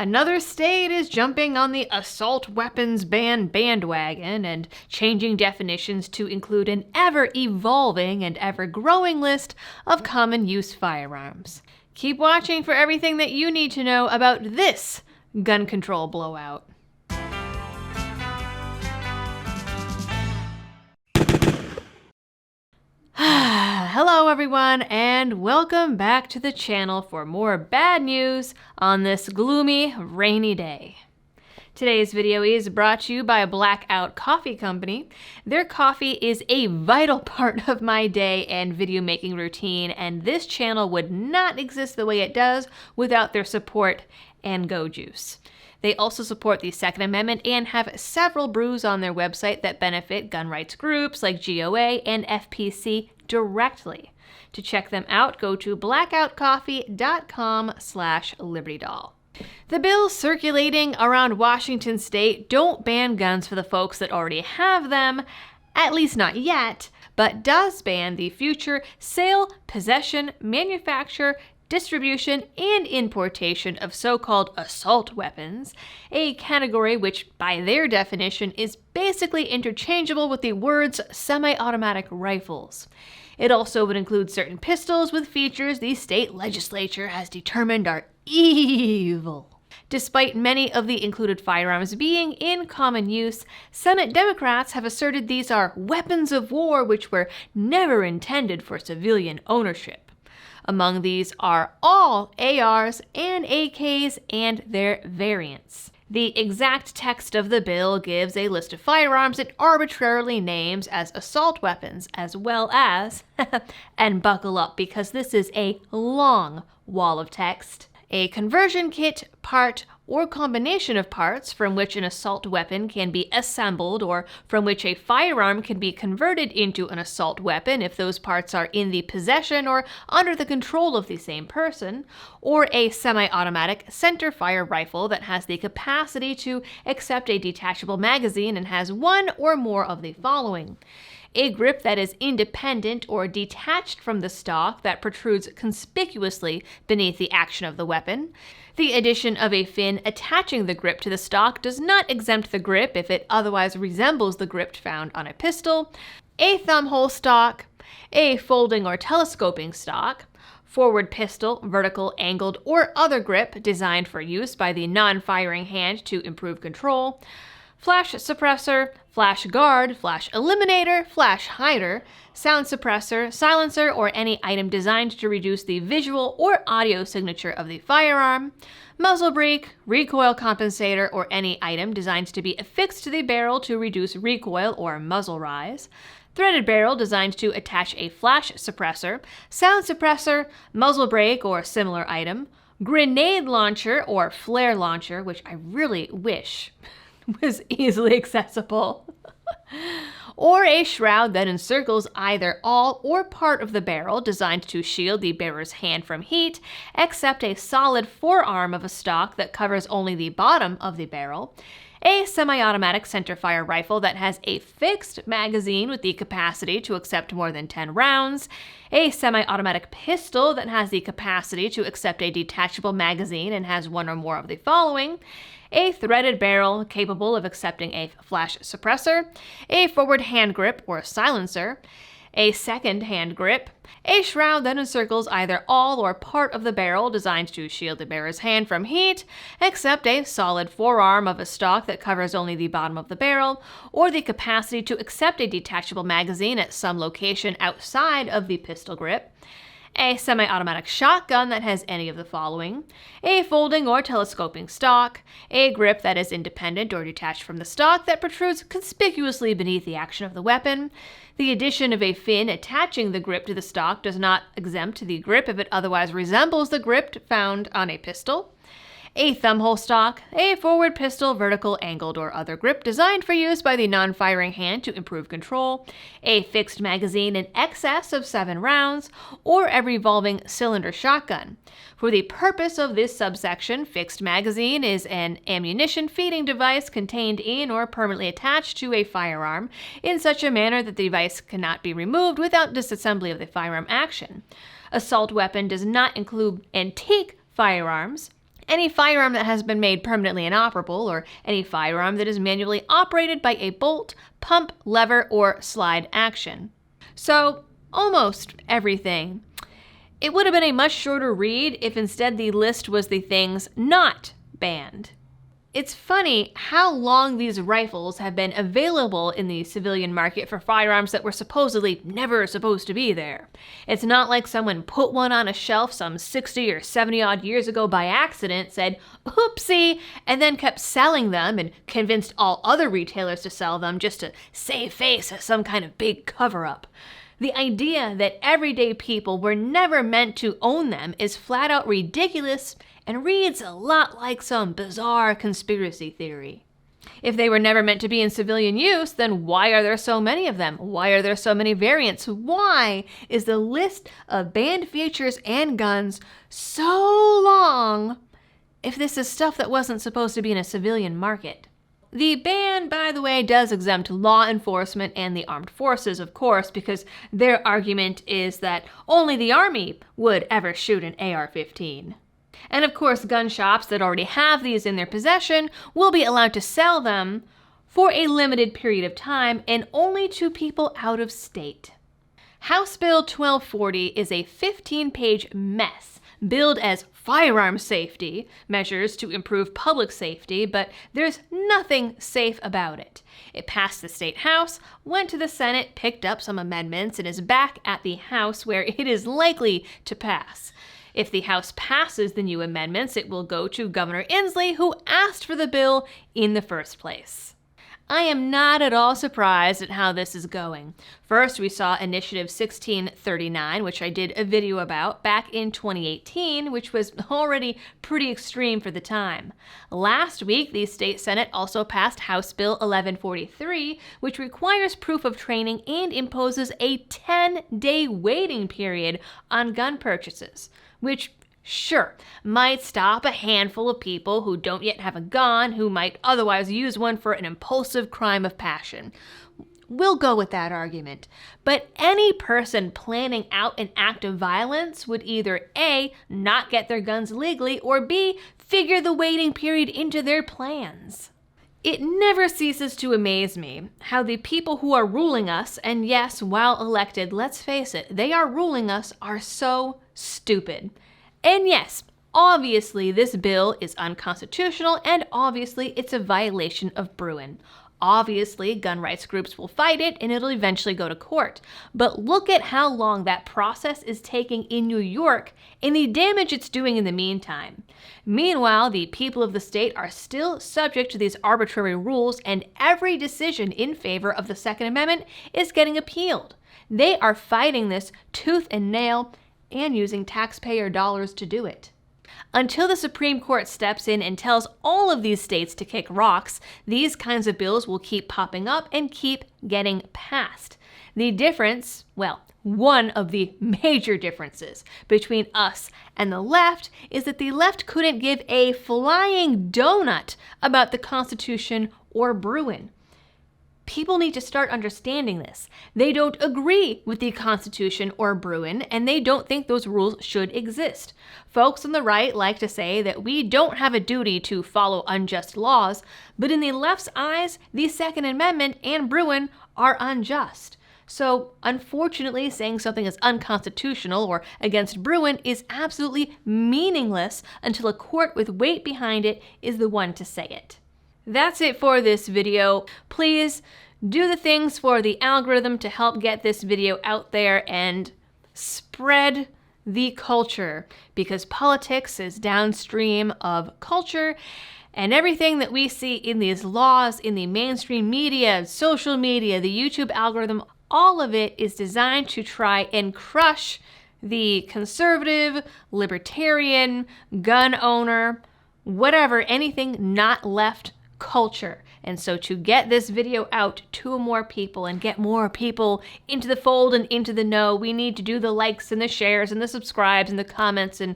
Another state is jumping on the assault weapons ban bandwagon and changing definitions to include an ever-evolving and ever-growing list of common-use firearms. Keep watching for everything that you need to know about this gun control blowout. Hello everyone, and welcome back to the channel for more bad news on this gloomy, rainy day. Today's video is brought to you by Blackout Coffee Company. Their coffee is a vital part of my day and video making routine, and this channel would not exist the way it does without their support and go juice. They also support the Second Amendment and have several brews on their website that benefit gun rights groups like GOA and FPC directly. To check them out, go to blackoutcoffee.com/libertydoll. The bills circulating around Washington state don't ban guns for the folks that already have them, at least not yet, but does ban the future sale, possession, manufacture, distribution, and importation of so-called assault weapons, a category which, by their definition, is basically interchangeable with the words semi-automatic rifles. It also would include certain pistols with features the state legislature has determined are evil. Despite many of the included firearms being in common use, Senate Democrats have asserted these are weapons of war which were never intended for civilian ownership. Among these are all ARs and AKs and their variants. The exact text of the bill gives a list of firearms it arbitrarily names as assault weapons, as well as, and buckle up because this is a long wall of text, a conversion kit, part, or combination of parts from which an assault weapon can be assembled or from which a firearm can be converted into an assault weapon if those parts are in the possession or under the control of the same person, or a semi-automatic center-fire rifle that has the capacity to accept a detachable magazine and has one or more of the following: a grip that is independent or detached from the stock that protrudes conspicuously beneath the action of the weapon. The addition of a fin attaching the grip to the stock does not exempt the grip if it otherwise resembles the grip found on a pistol. A thumbhole stock, a folding or telescoping stock, forward pistol, vertical, angled, or other grip designed for use by the non-firing hand to improve control, flash suppressor, flash guard, flash eliminator, flash hider, sound suppressor, silencer, or any item designed to reduce the visual or audio signature of the firearm, muzzle brake, recoil compensator, or any item designed to be affixed to the barrel to reduce recoil or muzzle rise, threaded barrel designed to attach a flash suppressor, sound suppressor, muzzle brake, or similar item, grenade launcher or flare launcher, which I really wish was easily accessible, or a shroud that encircles either all or part of the barrel designed to shield the bearer's hand from heat, except a solid forearm of a stock that covers only the bottom of the barrel, a semi-automatic centerfire rifle that has a fixed magazine with the capacity to accept more than 10 rounds, a semi-automatic pistol that has the capacity to accept a detachable magazine and has one or more of the following: a threaded barrel capable of accepting a flash suppressor, a forward hand grip or silencer, a second hand grip, a shroud that encircles either all or part of the barrel designed to shield the bearer's hand from heat, except a solid forearm of a stock that covers only the bottom of the barrel, or the capacity to accept a detachable magazine at some location outside of the pistol grip, a semi-automatic shotgun that has any of the following: a folding or telescoping stock, a grip that is independent or detached from the stock that protrudes conspicuously beneath the action of the weapon. The addition of a fin attaching the grip to the stock does not exempt the grip if it otherwise resembles the grip found on a pistol. A thumbhole stock, a forward pistol, vertical, angled, or other grip designed for use by the non-firing hand to improve control, a fixed magazine in excess of 7 rounds, or a revolving cylinder shotgun. For the purpose of this subsection, fixed magazine is an ammunition feeding device contained in or permanently attached to a firearm in such a manner that the device cannot be removed without disassembly of the firearm action. Assault weapon does not include antique firearms. Any firearm that has been made permanently inoperable, or any firearm that is manually operated by a bolt, pump, lever, or slide action. So, almost everything. It would have been a much shorter read if instead the list was the things not banned. It's funny how long these rifles have been available in the civilian market for firearms that were supposedly never supposed to be there. It's not like someone put one on a shelf some 60 or 70 odd years ago by accident, said, oopsie, and then kept selling them and convinced all other retailers to sell them just to save face as some kind of big cover-up. The idea that everyday people were never meant to own them is flat out ridiculous and reads a lot like some bizarre conspiracy theory. If they were never meant to be in civilian use, then why are there so many of them? Why are there so many variants? Why is the list of banned features and guns so long if this is stuff that wasn't supposed to be in a civilian market? The ban, by the way, does exempt law enforcement and the armed forces, of course, because their argument is that only the Army would ever shoot an AR-15. And of course, gun shops that already have these in their possession will be allowed to sell them for a limited period of time and only to people out of state. House Bill 1240 is a 15-page mess billed as firearm safety measures to improve public safety, but there's nothing safe about it. It passed the state house, went to the Senate, picked up some amendments, and is back at the House where it is likely to pass. If the House passes the new amendments, it will go to Governor Inslee, who asked for the bill in the first place. I am not at all surprised at how this is going. First, we saw Initiative 1639, which I did a video about back in 2018, which was already pretty extreme for the time. Last week, the state Senate also passed House Bill 1143, which requires proof of training and imposes a 10-day waiting period on gun purchases, which sure, might stop a handful of people who don't yet have a gun, who might otherwise use one for an impulsive crime of passion. We'll go with that argument. But any person planning out an act of violence would either A, not get their guns legally, or B, figure the waiting period into their plans. It never ceases to amaze me how the people who are ruling us, and yes, while elected, let's face it, they are ruling us, are so stupid. And yes, obviously this bill is unconstitutional, and obviously it's a violation of Bruin. Obviously, gun rights groups will fight it, and it'll eventually go to court. But look at how long that process is taking in New York and the damage it's doing in the meantime. Meanwhile, the people of the state are still subject to these arbitrary rules, and every decision in favor of the Second Amendment is getting appealed. They are fighting this tooth and nail, and using taxpayer dollars to do it. Until the Supreme Court steps in and tells all of these states to kick rocks, these kinds of bills will keep popping up and keep getting passed. The difference, well, one of the major differences between us and the left is that the left couldn't give a flying donut about the Constitution or Bruin. People need to start understanding this. They don't agree with the Constitution or Bruin, and they don't think those rules should exist. Folks on the right like to say that we don't have a duty to follow unjust laws, but in the left's eyes, the Second Amendment and Bruin are unjust. So, unfortunately, saying something is unconstitutional or against Bruin is absolutely meaningless until a court with weight behind it is the one to say it. That's it for this video. Please do the things for the algorithm to help get this video out there and spread the culture, because politics is downstream of culture, and everything that we see in these laws, in the mainstream media, social media, the YouTube algorithm, all of it is designed to try and crush the conservative, libertarian, gun owner, whatever, anything not left culture. And so to get this video out to more people and get more people into the fold and into the know, we need to do the likes and the shares and the subscribes and the comments and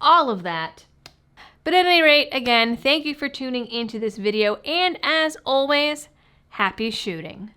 all of that. But at any rate, again, thank you for tuning into this video, and as always, happy shooting.